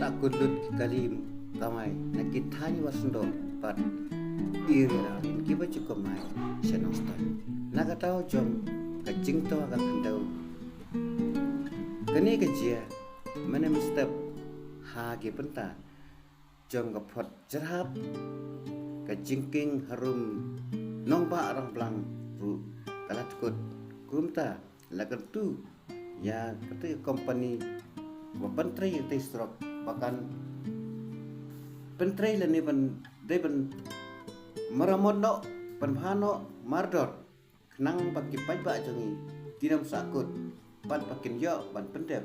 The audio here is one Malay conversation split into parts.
Sakulut kalim tamai nakithani wasundo pat irira kiba chukamai senosta nagatao jom kajing to aga kandau kani kajia mana mistep ha ge penta jom gapot jerhap kajingking harum nong ba arang blang ru kalat kut kumta lagan tu ya kata company pentri te strok bahkan pentri lani ban de ban maramono panhano mardor nang pagi ba jangi tinam sakut pan pakin yo ban pendep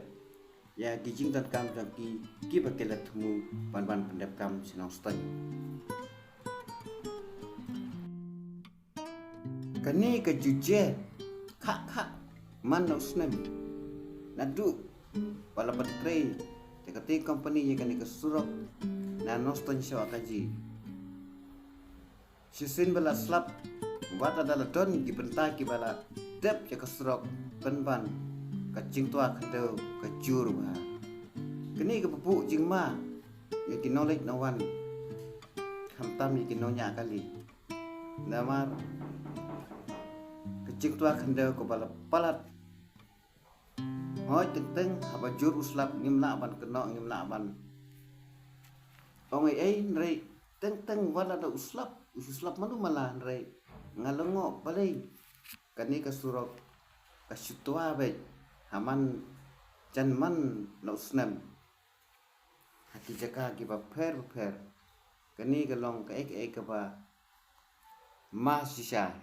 ya gijing tan kam jangki ki bakelat mu ban pendep kam sinong stoi kani ke juje kha man no snem nadu pala pentri tekati company ye kani ke surok na noston shaw kaji sisin bala slap wata dala don ki benta ki bala dep ya kasrok penban kacing tua kandau kajur ba kini ke pupu jing ma ya ki knowledge no one hamtam ya ki nonya kali namar kacing tua kandau ko bala palat hoi teng haba jur uslap ngimna ban keno ngimna ban ong ei nrei teng wala da uslap manu mala nrei ngalongo balai kani kasurok kasutwa be haman janman no snam hati jaka ki ba pher kani galong ka ek ba ma sisa